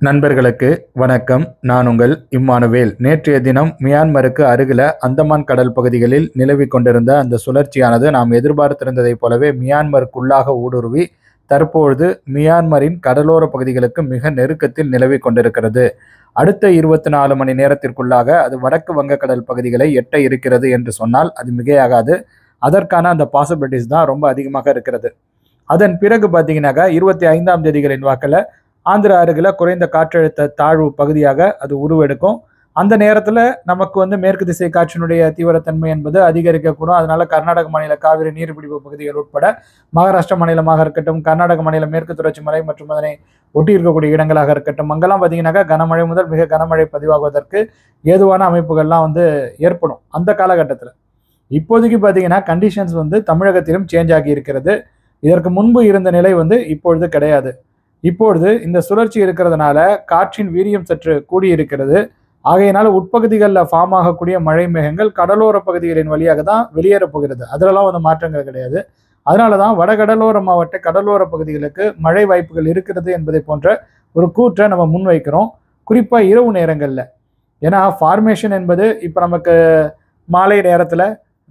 நண்பர்களுக்கு வணக்கம். நான் உங்கள் இம்மானுவேல். நேற்றைய தினம் மியான்மருக்கு அருகில அந்தமான் கடல் பகுதிகளில் நிலவி கொண்டிருந்த அந்த சுழற்சியானது நாம் எதிர்பார்த்திருந்ததைப் போலவே மியான்மருக்குள்ளாக ஊடுருவி தற்பொழுது மியான்மரின் கடலோர பகுதிகளுக்கு மிக நெருக்கத்தில் நிலவி கொண்டிருக்கிறது. அடுத்த 24 மணி நேரத்திற்குள்ளாக அது வடக்கு வங்கக்கடல் பகுதிகளை எட்ட இருக்கிறது என்று சொன்னால் அது மிகையாகாது. அதற்கான அந்த பாசிபிலிட்டிஸ் தான் ரொம்ப அதிகமாக இருக்கிறது. அதன் பிறகு பார்த்தீங்கன்னாக்கா 25ஆம் தேதிகளின் வாக்கில் ஆந்திரா அருகில் குறைந்த காற்றழுத்த தாழ்வு பகுதியாக அது உருவெடுக்கும். அந்த நேரத்தில் நமக்கு மேற்கு திசை காற்றினுடைய தீவிரத்தன்மை என்பது அதிகரிக்கக்கூடும். அதனால கர்நாடக மாநில காவிரி நீர்பிடிப்பு பகுதிகள் உட்பட மகாராஷ்டிரா மாநிலமாக இருக்கட்டும், கர்நாடக மாநில மேற்கு தொடர்ச்சி மலை மற்றும் அதனை ஒட்டி இருக்கக்கூடிய இடங்களாக இருக்கட்டும், அங்கெல்லாம் பார்த்தீங்கன்னாக்கா கனமழை முதல் மிக கனமழை பதிவாகுவதற்கு ஏதுவான அமைப்புகள்லாம் ஏற்படும் அந்த காலகட்டத்தில். இப்போதைக்கு பார்த்தீங்கன்னா கண்டிஷன்ஸ் தமிழகத்திலும் சேஞ்ச் ஆகி இருக்கிறது. இதற்கு முன்பு இருந்த நிலை இப்பொழுது கிடையாது. இப்பொழுது இந்த சுழற்சி இருக்கிறதுனால காற்றின் வீரியம் சற்று கூடியிருக்கிறது. ஆகையினால உட்பகுதிகளில் ஃபார்ம் ஆகக்கூடிய மழை மேகங்கள் கடலோர பகுதிகளின் வழியாக தான் வெளியேறப் போகிறது. அதிலெல்லாம் மாற்றங்கள் கிடையாது. அதனால தான் வடகடலோர மாவட்ட கடலோர பகுதிகளுக்கு மழை வாய்ப்புகள் இருக்கிறது என்பதை போன்ற ஒரு கூற்றை நம்ம முன்வைக்கிறோம். குறிப்பாக இரவு நேரங்களில். ஏன்னா ஃபார்மேஷன் என்பது இப்போ நமக்கு மாலை நேரத்தில்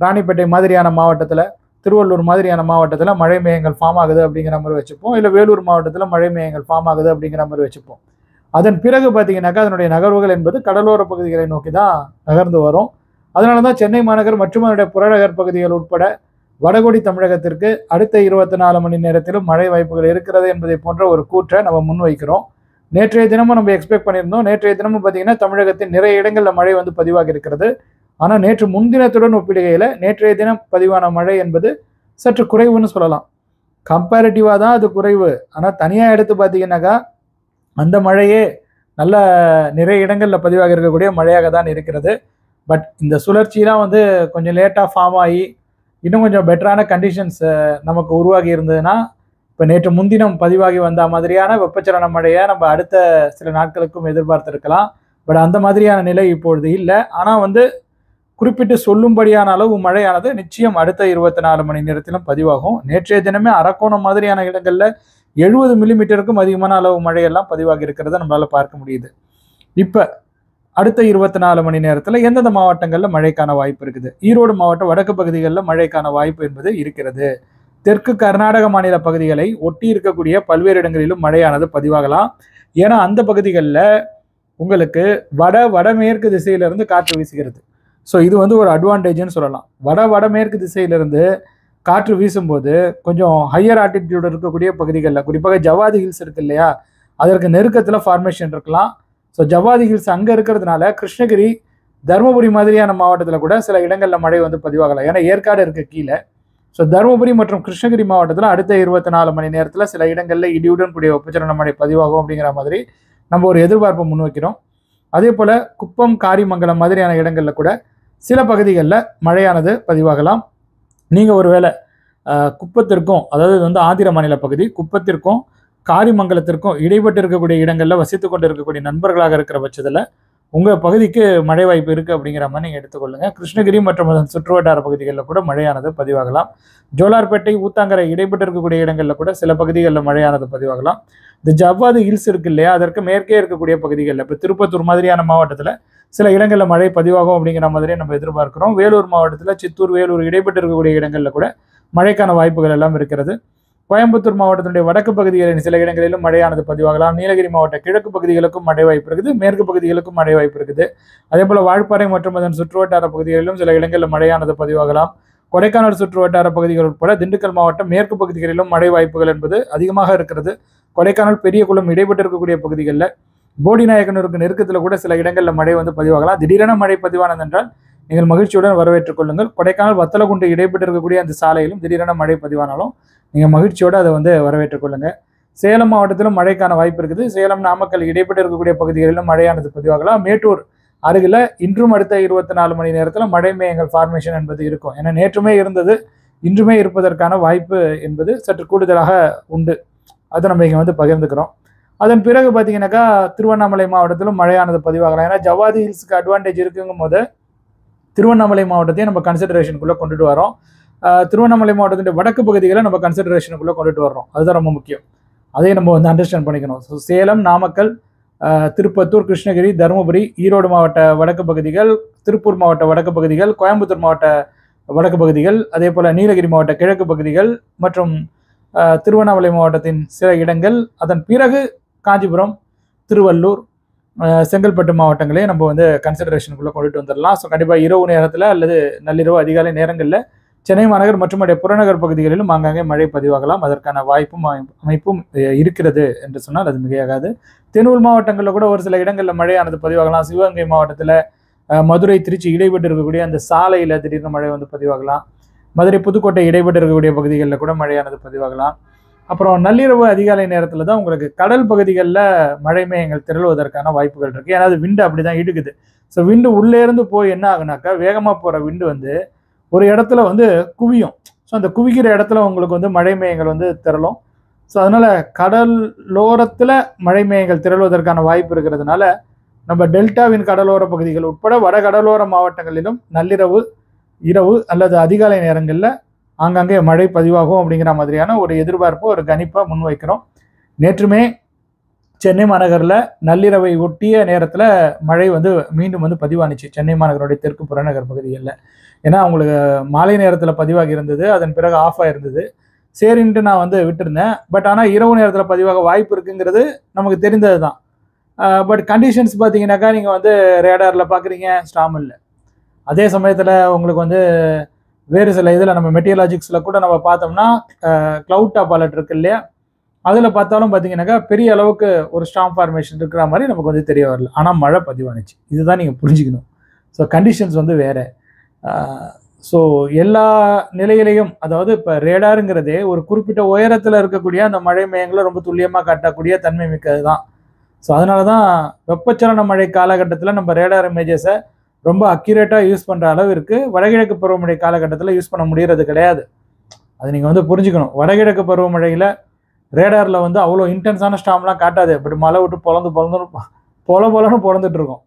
ராணிப்பேட்டை மாதிரியான மாவட்டத்தில், திருவள்ளூர் மாதிரியான மாவட்டத்தில் மழை மேகங்கள் ஃபார்ம் ஆகுது அப்படிங்கிற மாதிரி வச்சுப்போம். இல்லை வேலூர் மாவட்டத்தில் மழை மேகங்கள் ஃபார்ம் ஆகுது அப்படிங்கிற மாதிரி வச்சுப்போம். அதன் பிறகு பார்த்தீங்கன்னாக்கா அதனுடைய நகர்வுகள் என்பது கடலோர பகுதிகளை நோக்கி தான் நகர்ந்து வரும். அதனால தான் சென்னை மாநகர் மற்றும் அதனுடைய புறநகர் பகுதிகள் உட்பட வடகொடி தமிழகத்திற்கு அடுத்த 24 மணி நேரத்திலும் மழை வாய்ப்புகள் இருக்கிறது என்பதை போன்ற ஒரு கூற்றை நம்ம முன்வைக்கிறோம். நேற்றைய தினமும் நம்ம எக்ஸ்பெக்ட் பண்ணியிருந்தோம். நேற்றைய தினமும் பார்த்தீங்கன்னா தமிழகத்தின் நிறைய இடங்களில் மழை பதிவாகி இருக்கிறது. ஆனால் நேற்று முன்தினத்துடன் ஒப்பிடுகையில் நேற்றைய தினம் பதிவான மழை என்பது சற்று குறைவுன்னு சொல்லலாம். கம்பேரிட்டிவாக தான் அது குறைவு. ஆனால் தனியாக எடுத்து பார்த்தீங்கன்னாக்கா அந்த மழையே நல்ல நிறைய இடங்களில் பதிவாக இருக்கக்கூடிய மழையாக தான் இருக்கிறது. பட் இந்த சுழற்சியெலாம் கொஞ்சம் லேட்டாக ஃபார்ம் ஆகி இன்னும் கொஞ்சம் பெட்டரான கண்டிஷன்ஸ் நமக்கு உருவாகி இருந்ததுன்னா இப்போ நேற்று முன்தினம் பதிவாகி வந்த மாதிரியான வெப்பச்சலன மழையை நம்ம அடுத்த சில நாட்களுக்கும் எதிர்பார்த்திருக்கலாம். பட் அந்த மாதிரியான நிலை இப்பொழுது இல்லை. ஆனால் குறிப்பிட்டு சொல்லும்படியான அளவு மழையானது நிச்சயம் அடுத்த 24 மணி நேரத்திலும் பதிவாகும். நேற்றைய தினமே அரக்கோணம் மாதிரியான இடங்களில் 70 மில்லிமீட்டருக்கும் அதிகமான அளவு மழையெல்லாம் பதிவாகி இருக்கிறத நம்மளால பார்க்க முடியுது. இப்போ அடுத்த 24 மணி நேரத்தில் எந்தெந்த மாவட்டங்களில் மழைக்கான வாய்ப்பு இருக்குது? ஈரோடு மாவட்டம் வடக்கு பகுதிகளில் மழைக்கான வாய்ப்பு என்பது இருக்கிறது. தெற்கு கர்நாடக மாநில பகுதிகளை ஒட்டி இருக்கக்கூடிய பல்வேறு இடங்களிலும் மழையானது பதிவாகலாம். ஏன்னா அந்த பகுதிகளில் உங்களுக்கு வடமேற்கு திசையிலிருந்து காற்று வீசுகிறது. ஸோ இது ஒரு அட்வான்டேஜ்னு சொல்லலாம். வடமேற்கு திசையிலிருந்து காற்று வீசும்போது கொஞ்சம் ஹையர் ஆல்டிடியூட் இருக்கக்கூடிய பகுதிகளில், குறிப்பாக ஜவாதி ஹில்ஸ் இருக்கு இல்லையா, அதற்கு நெருக்கத்தில் ஃபார்மேஷன் இருக்கலாம். ஸோ ஜவாதி ஹில்ஸ் அங்கே இருக்கிறதுனால கிருஷ்ணகிரி, தருமபுரி மாதிரியான மாவட்டத்தில் கூட சில இடங்களில் மழை பதிவாகலாம். ஏன்னா ஏற்காடு இருக்க கீழே. ஸோ தருமபுரி மற்றும் கிருஷ்ணகிரி மாவட்டத்தில் அடுத்த 24 மணி நேரத்தில் சில இடங்களில் இடியுடன் கூடிய வெப்பச்சலன மழை பதிவாகும் அப்படிங்கிற மாதிரி நம்ம ஒரு எதிர்பார்ப்பை முன்வைக்கிறோம். அதே போல் குப்பம், காரிமங்கலம் மாதிரியான இடங்களில் கூட சில பகுதிகளில் மழையானது பதிவாகலாம். நீங்கள் ஒருவேளை குப்பத்திற்கும், அதாவது ஆந்திர மாநில பகுதி குப்பத்திற்கும் காரிமங்கலத்திற்கும் இடைப்பட்டு இருக்கக்கூடிய இடங்களில் வசித்து கொண்டு இருக்கக்கூடிய நண்பர்களாக இருக்கிற பட்சத்தில் உங்கள் பகுதிக்கு மழை வாய்ப்பு இருக்குது அப்படிங்கிற மாதிரி நீங்கள் எடுத்துக்கொள்ளுங்கள். கிருஷ்ணகிரி மற்றும் அதன் சுற்றுவட்டார பகுதிகளில் கூட மழையானது பதிவாகலாம். ஜோலார்பேட்டை, ஊத்தாங்கரை இடைப்பட்டு இருக்கக்கூடிய இடங்களில் கூட சில பகுதிகளில் மழையானது பதிவாகலாம். இந்த ஜவ்வாது ஹில்ஸ் இருக்கு இல்லையா, அதற்கு மேற்கே இருக்கக்கூடிய பகுதிகளில் இப்போ திருப்பத்தூர் மாதிரியான மாவட்டத்தில் சில இடங்களில் மழை பதிவாகும் அப்படிங்கிற மாதிரி நம்ம எதிர்பார்க்கிறோம். வேலூர் மாவட்டத்தில் சித்தூர், வேலூர் இடைப்பட்டு இருக்கக்கூடிய இடங்களில் கூட மழைக்கான வாய்ப்புகள் எல்லாம் இருக்கிறது. கோயம்புத்தூர் மாவட்டத்தினுடைய வடக்கு பகுதிகளின் சில இடங்களிலும் மழையானது பதிவாகலாம். நீலகிரி மாவட்ட கிழக்கு பகுதிகளுக்கும் மழை வாய்ப்பு இருக்குது, மேற்கு பகுதிகளுக்கும் மழை வாய்ப்பு இருக்குது. அதே போல் வால்பாறை மற்றும் அதன் சுற்றுவட்டார பகுதிகளிலும் சில இடங்களில் மழையானது பதிவாகலாம். கொடைக்கானல் சுற்றுவட்டார பகுதிகள் உட்பட திண்டுக்கல் மாவட்டம் மேற்கு பகுதிகளிலும் மழை வாய்ப்புகள் என்பது அதிகமாக இருக்கிறது. கொடைக்கானல், பெரியகுளம் இடைப்பட்டு இருக்கக்கூடிய பகுதிகளில், போடிநாயக்கனூருக்கு நெருக்கத்தில் கூட சில இடங்களில் மழை பதிவாகலாம். திடீரென மழை பதிவானது என்றால் நீங்கள் மகிழ்ச்சியுடன் வரவேற்றுக் கொள்ளுங்கள். கொடைக்கானல் வத்தலகுண்டு இடைப்பட்டு இருக்கக்கூடிய அந்த சாலையிலும் திடீரென மழை பதிவானாலும் நீங்கள் மகிழ்ச்சியோடு அதை வரவேற்றுக் கொள்ளுங்கள். சேலம் மாவட்டத்திலும் மழைக்கான வாய்ப்பு இருக்குது. சேலம், நாமக்கல் இடைப்பட்டு இருக்கக்கூடிய பகுதிகளிலும் மழையானது பதிவாகலாம். மேட்டூர் அருகில் இன்றும் அடுத்த 24 மணி நேரத்தில் மழை மேகங்கள் ஃபார்மேஷன் என்பது இருக்கும். ஏன்னா நேற்றுமே இருந்தது, இன்றுமே இருப்பதற்கான வாய்ப்பு என்பது சற்று கூடுதலாக உண்டு. அதை நம்ம இங்கே பகிர்ந்துக்கிறோம். அதன் பிறகு பார்த்தீங்கன்னாக்கா திருவண்ணாமலை மாவட்டத்திலும் மழையானது பதிவாகலாம். ஏன்னா ஜவாதி ஹில்ஸுக்கு அட்வான்டேஜ் இருக்குங்கும் போது திருவண்ணாமலை மாவட்டத்தையும் நம்ம கன்சிடரேஷனுக்குள்ளே கொண்டுட்டு வரோம். திருவண்ணாமலை மாவட்டத்தின் வடக்கு பகுதிகளை நம்ம கன்சிடரேஷனுக்குள்ளே கொண்டுட்டு வர்றோம். அதுதான் ரொம்ப முக்கியம். அதையும் நம்ம அண்டர்ஸ்டாண்ட் பண்ணிக்கணும். ஸோ சேலம், நாமக்கல், திருப்பத்தூர், கிருஷ்ணகிரி, தருமபுரி, ஈரோடு மாவட்ட வடக்கு பகுதிகள், திருப்பூர் மாவட்ட வடக்கு பகுதிகள், கோயம்புத்தூர் மாவட்ட வடக்கு பகுதிகள், அதே போல் நீலகிரி மாவட்ட கிழக்கு பகுதிகள் மற்றும் திருவண்ணாமலை மாவட்டத்தின் சில இடங்கள், அதன் பிறகு காஞ்சிபுரம், திருவள்ளூர், செங்கல்பட்டு மாவட்டங்களே நம்ம வந்து கன்சிடரேஷனுக்குள்ளே கொண்டுட்டு வந்துடலாம். ஸோ கண்டிப்பாக இரவு நேரத்தில் அல்லது நள்ளிரவு அதிகாலை நேரங்களில் சென்னை மாநகர் மற்றும் புறநகர் பகுதிகளிலும் ஆங்காங்கே மழை பதிவாகலாம். அதற்கான வாய்ப்பும் அமைப்பும் இருக்கிறது என்று சொன்னால் அது மிகையாகாது. தென்னூர் மாவட்டங்களில் கூட ஒரு சில இடங்களில் மழையானது பதிவாகலாம். சிவகங்கை மாவட்டத்தில் மதுரை, திருச்சி இடைப்பட்டு இருக்கக்கூடிய அந்த சாலையில் திடீர்னு மழை வந்து பதிவாகலாம். மதுரை, புதுக்கோட்டை இடைப்பட்டு இருக்கக்கூடிய பகுதிகளில் கூட மழையானது பதிவாகலாம். அப்புறம் நள்ளிரவு அதிகாலை நேரத்தில் தான் உங்களுக்கு கடல் பகுதிகளில் மழை மேகங்கள் திரளுவதற்கான வாய்ப்புகள் இருக்குது. ஏன்னா அது விண்டு அப்படி தான் இடுக்குது. ஸோ விண்டு உள்ளேருந்து போய் என்ன ஆகுனாக்கா, வேகமாக போகிற விண்டு வந்து ஒரு இடத்துல வந்து குவியும். ஸோ அந்த குவிக்கிற இடத்துல உங்களுக்கு வந்து மழை மேகங்கள் வந்து திரளும். ஸோ அதனால் கடலோரத்தில் மழை மேகங்கள் திரளுவதற்கான வாய்ப்பு இருக்கிறதுனால நம்ம டெல்டாவின் கடலோர பகுதிகள் உட்பட வட கடலோர மாவட்டங்களிலும் நள்ளிரவு, இரவு அல்லது அதிகாலை நேரங்களில் ஆங்காங்கே மழை பதிவாகும் அப்படிங்கிற மாதிரியான ஒரு எதிர்பார்ப்பு, ஒரு கணிப்பாக முன்வைக்கிறோம். நேற்றுமே சென்னை மாநகரில் நள்ளிரவை ஒட்டிய நேரத்தில் மழை வந்து மீண்டும் வந்து பதிவானுச்சு சென்னை மாநகருடைய தெற்கு புறநகர் பகுதிகளில். ஏன்னா அவங்களுக்கு மாலை நேரத்தில் பதிவாகி இருந்தது, அதன் பிறகு ஆஃப் ஆகிருந்தது. சரின்ட்டு நான் வந்து விட்டுருந்தேன். பட் ஆனால் இரவு நேரத்தில் பதிவாக வாய்ப்பு இருக்குங்கிறது நமக்கு தெரிந்தது தான். பட் கண்டிஷன்ஸ் பார்த்தீங்கன்னாக்கா, நீங்கள் வந்து ரேடாரில் பார்க்குறீங்க, ஸ்டாம் இல்லை. அதே சமயத்தில் உங்களுக்கு வந்து வேறு சில இதில் நம்ம மெட்டியலாஜிக்ஸில் கூட நம்ம பார்த்தோம்னா க்ளவுட் டாப் அலர்ட் இருக்கு இல்லையா, அதில் பார்த்தாலும் பார்த்தீங்கன்னாக்கா பெரிய அளவுக்கு ஒரு ஸ்டாம் ஃபார்மேஷன் இருக்கிற மாதிரி நமக்கு வந்து தெரிய வரல. ஆனால் மழை பதிவானுச்சு. இதுதான் நீங்கள் புரிஞ்சுக்கணும். ஸோ கண்டிஷன்ஸ் வந்து வேறு. ஸோ எல்லா நிலையிலையும், அதாவது இப்போ ரேடாருங்கிறதே ஒரு குறிப்பிட்ட உயரத்தில் இருக்கக்கூடிய அந்த மழை மேகங்களை ரொம்ப துல்லியமாக காட்டக்கூடிய தன்மை மிக்கது தான். ஸோ அதனால தான் வெப்பச்சலன மழை காலகட்டத்தில் நம்ம ரேடார் இமேஜஸை ரொம்ப அக்யூரேட்டாக யூஸ் பண்ணுற அளவிற்கு வடகிழக்கு பருவமழை காலகட்டத்தில் யூஸ் பண்ண முடிகிறது கிடையாது. அது நீங்கள் வந்து புரிஞ்சுக்கணும். வடகிழக்கு பருவமழையில் ரேடாரில் வந்து அவ்வளோ இன்டென்ஸான ஸ்டாம்லாம் காட்டாது. இப்படி மழை விட்டு பொலன்னு பொழந்துட்டு இருக்கும்.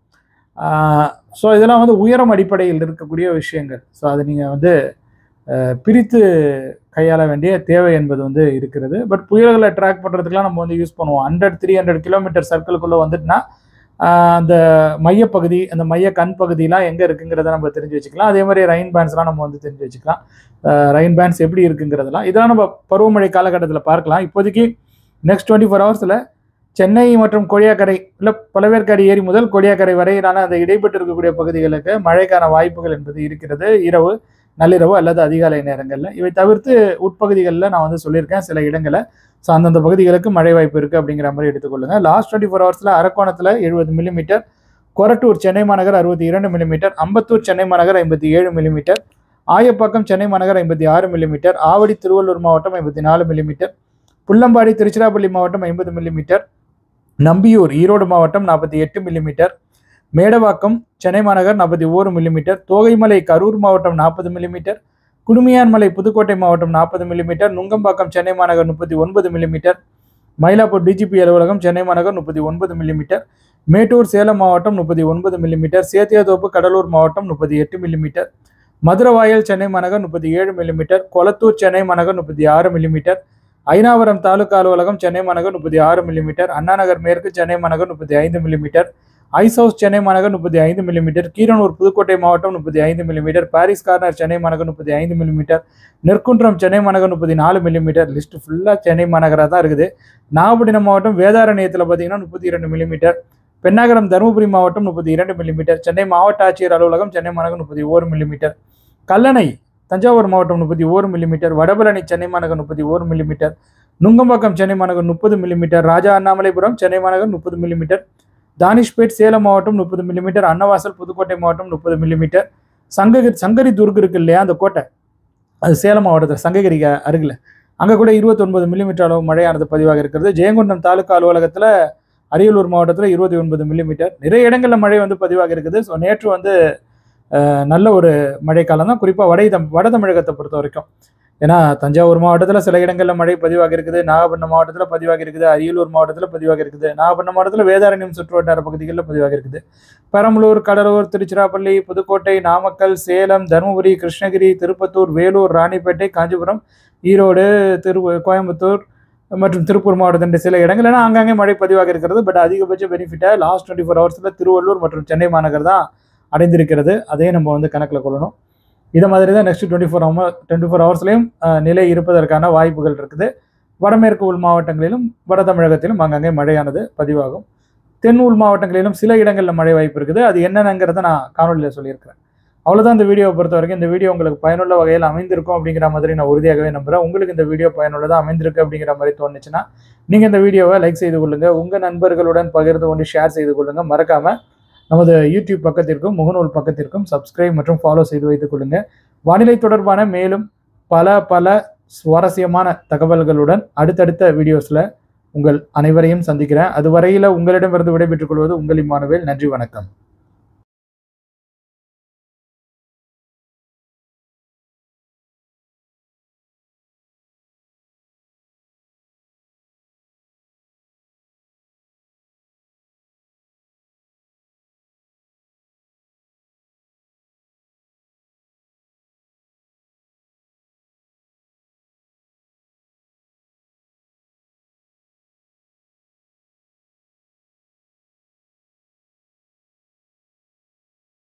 ஸோ இதெல்லாம் வந்து உயரம் அடிப்படையில் இருக்கக்கூடிய விஷயங்கள். ஸோ அதை நீங்கள் வந்து பிரித்து கையாள வேண்டிய தேவை என்பது வந்து இருக்கிறது. பட் புயல்களை ட்ராக் பண்ணுறதுக்குலாம் நம்ம வந்து யூஸ் பண்ணுவோம். 100-300 கிலோமீட்டர் சர்க்கிளுக்குள்ளே வந்துட்டுனா அந்த மையப்பகுதி, அந்த மைய கண் பகுதியெலாம் எங்கே இருக்குங்கிறத நம்ம தெரிஞ்சு வச்சுக்கலாம். அதே மாதிரி ரெயின் பேண்ட்ஸ்லாம் நம்ம வந்து தெரிஞ்சு வச்சுக்கலாம். ரெயின் பேண்ட்ஸ் எப்படி இருக்குங்கிறதெல்லாம் இதெல்லாம் நம்ம பருவமழை காலகட்டத்தில் பார்க்கலாம். இப்போதைக்கு நெக்ஸ்ட் 24 ஹவர்ஸில் சென்னை மற்றும் கோடியாக்கரை இல்லை பழவேற்காடு ஏரி முதல் கோடியாக்கரை வரையிலான அந்த இடைப்பட்டு இருக்கக்கூடிய பகுதிகளுக்கு மழைக்கான வாய்ப்புகள் என்பது இருக்கிறது. இரவு, நள்ளிரவு அல்லது அதிகாலை நேரங்களில். இவை தவிர்த்து உட்பகுதிகளில் நான் வந்து சொல்லியிருக்கேன் சில இடங்களில். ஸோ அந்தந்த பகுதிகளுக்கு மழை வாய்ப்பு இருக்குது அப்படிங்கிற மாதிரி எடுத்துக்கொள்ளுங்கள். லாஸ்ட் 24 ஹவர்ஸில் அரக்கோணத்தில் 70 மில்லிமீட்டர், கொரட்டூர் சென்னை மாநகர் 62 மில்லிமீட்டர், அம்பத்தூர் சென்னை மாநகர் 57 மில்லிமீட்டர், ஆயப்பாக்கம் சென்னை மாநகர் 56 மில்லிமீட்டர், ஆவடி திருவள்ளூர் மாவட்டம் 54 மில்லிமீட்டர், புள்ளம்பாடி திருச்சிராப்பள்ளி மாவட்டம் 50 மில்லிமீட்டர், நம்பியூர் ஈரோடு மாவட்டம் 48 மில்லிமீட்டர், மேடவாக்கம் சென்னை மாநகர் 41 மில்லிமீட்டர், தோகைமலை கரூர் மாவட்டம் 40 மில்லிமீட்டர், குடுமியான்மலை புதுக்கோட்டை மாவட்டம் 40 மில்லிமீட்டர், நுங்கம்பாக்கம் சென்னை மாநகர் 39 மில்லிமீட்டர், மயிலாப்பூர் டிஜிபி அலுவலகம் சென்னை மாநகர் 39 மில்லிமீட்டர், மேட்டூர் சேலம் மாவட்டம் 39 மில்லிமீட்டர், சேத்தியாத்தோப்பு கடலூர் மாவட்டம் 38 மில்லிமீட்டர், மதுரவாயல் சென்னை மாநகர் 37 மில்லிமீட்டர், கொளத்தூர் சென்னை மாநகர் 36 மில்லிமீட்டர், ஐனாவரம் தாலுகா அலுவலகம் சென்னை மாநகர் 36 மில்லிமீட்டர், அண்ணாநகர் மேற்கு சென்னை மாநகர் 35 மில்லிமீட்டர், ஐஸ் ஹவுஸ் சென்னை மாநகர் 35 மில்லிமீட்டர், கீரனூர் புதுக்கோட்டை மாவட்டம் 35 மில்லிமீட்டர், பாரிஸ் கார்னர் சென்னை மாநகர் 35 மில்லிமீட்டர், நெற்குன்றம் சென்னை மாநகர் 34 மில்லிமீட்டர். லிஸ்ட் ஃபுல்லாக சென்னை மாநகராக தான் இருக்குது. நாகப்பட்டினம் மாவட்டம் வேதாரண்யத்தில் பார்த்தீங்கன்னா 32 மில்லிமீட்டர், பெண்ணாகரம் தருமபுரி மாவட்டம் 32 மில்லிமீட்டர், சென்னை மாவட்ட ஆட்சியர் அலுவலகம் சென்னை மாநகர் 31 மில்லிமீட்டர், கல்லணை தஞ்சாவூர் மாவட்டம் 31 மில்லிமீட்டர், வடபழனி சென்னை மாநகர் 31 மில்லிமீட்டர், நுங்கம்பாக்கம் சென்னை மாநகர் 30 மில்லிமீட்டர், ராஜா அண்ணாமலைபுரம் சென்னை மாநகர் 30 மில்லிமீட்டர், தானிஷ்பேட் சேலம் மாவட்டம் 30 மில்லிமீட்டர், அன்னவாசல் புதுக்கோட்டை மாவட்டம் 30 மில்லிமீட்டர், சங்ககிரி துர்க் இருக்கு இல்லையா அந்த கோட்டை, அது சேலம் மாவட்டத்தில் சங்ககிரி அருகில், அங்கே கூட 29 மில்லிமீட்டர் அளவு மழையானது பதிவாக இருக்கிறது. ஜெயங்கொண்டம் தாலுகா அலுவலகத்தில் அரியலூர் மாவட்டத்தில் 29 மில்லிமீட்டர். நிறைய இடங்களில் மழை வந்து பதிவாக இருக்குது. ஸோ நேற்று வந்து நல்ல ஒரு மழைக்காலம் தான், குறிப்பாக வட தமிழகத்தை பொறுத்த வரைக்கும். ஏன்னா தஞ்சாவூர் மாவட்டத்தில் சில இடங்களில் மழை பதிவாக இருக்குது, நாகப்பட்டினம் மாவட்டத்தில் பதிவாக இருக்குது, அரியலூர் மாவட்டத்தில் பதிவாக இருக்குது, நாகப்பட்டினம் மாவட்டத்தில் வேதாரண்யம் சுற்றுவட்டார பகுதிகளில் பதிவாக இருக்குது, பெரம்பலூர், கடலூர், திருச்சிராப்பள்ளி, புதுக்கோட்டை, நாமக்கல், சேலம், தருமபுரி, கிருஷ்ணகிரி, திருப்பத்தூர், வேலூர், ராணிப்பேட்டை, காஞ்சிபுரம், ஈரோடு, கோயம்புத்தூர், மற்றும் திருப்பூர் மாவட்டத்தின் சில இடங்கள் ஏன்னா அங்கங்கே மழை பதிவாக இருக்கிறது. பட் அதிகபட்ச பெனிஃபிட்டை லாஸ்ட் 24 ஹவர்ஸில் திருவள்ளூர் மற்றும் சென்னை மாநகர் தான் அடைந்திருக்கிறது. அதையும் நம்ம வந்து கணக்கில் கொள்ளணும். இதை மாதிரி தான் நெக்ஸ்ட் 24 ஹவர்ஸ்லையும் நிலை இருப்பதற்கான வாய்ப்புகள் இருக்குது. வடமேற்கு உள் மாவட்டங்களிலும் வட தமிழகத்திலும் அங்கங்கே மழையானது பதிவாகும். தென் உள் மாவட்டங்களிலும் சில இடங்களில் மழை வாய்ப்பு இருக்குது. அது என்னென்னங்கிறத நான் காணொலியில் சொல்லியிருக்கிறேன். அவ்வளோதான் இந்த வீடியோவை பொறுத்த வரைக்கும். இந்த வீடியோ உங்களுக்கு பயனுள்ள வகையில் அமைந்திருக்கும் அப்படிங்கிற மாதிரி நான் உறுதியாகவே நம்புகிறேன். உங்களுக்கு இந்த வீடியோ பயனுள்ளதாக அமைந்திருக்கு அப்படிங்கிற மாதிரி தோணுச்சுன்னா நீங்கள் இந்த வீடியோவை லைக் செய்து கொள்ளுங்கள். உங்கள் நண்பர்களுடன் பகிர்ந்து கொண்டு ஷேர் செய்து கொள்ளுங்கள். மறக்காமல் நமது யூடியூப் பக்கத்திற்கும் முகநூல் பக்கத்திற்கும் சப்ஸ்கிரைப் மற்றும் ஃபாலோ செய்து வைத்துக் கொள்ளுங்கள். வானிலை தொடர்பான மேலும் பல சுவாரஸ்யமான தகவல்களுடன் அடுத்தடுத்த வீடியோஸில் உங்கள் அனைவரையும் சந்திக்கிறேன். அதுவரையில் உங்களிடமிருந்து விடைபெற்றுக் கொள்வது உங்கள் இம்மானுவேல். நன்றி, வணக்கம்.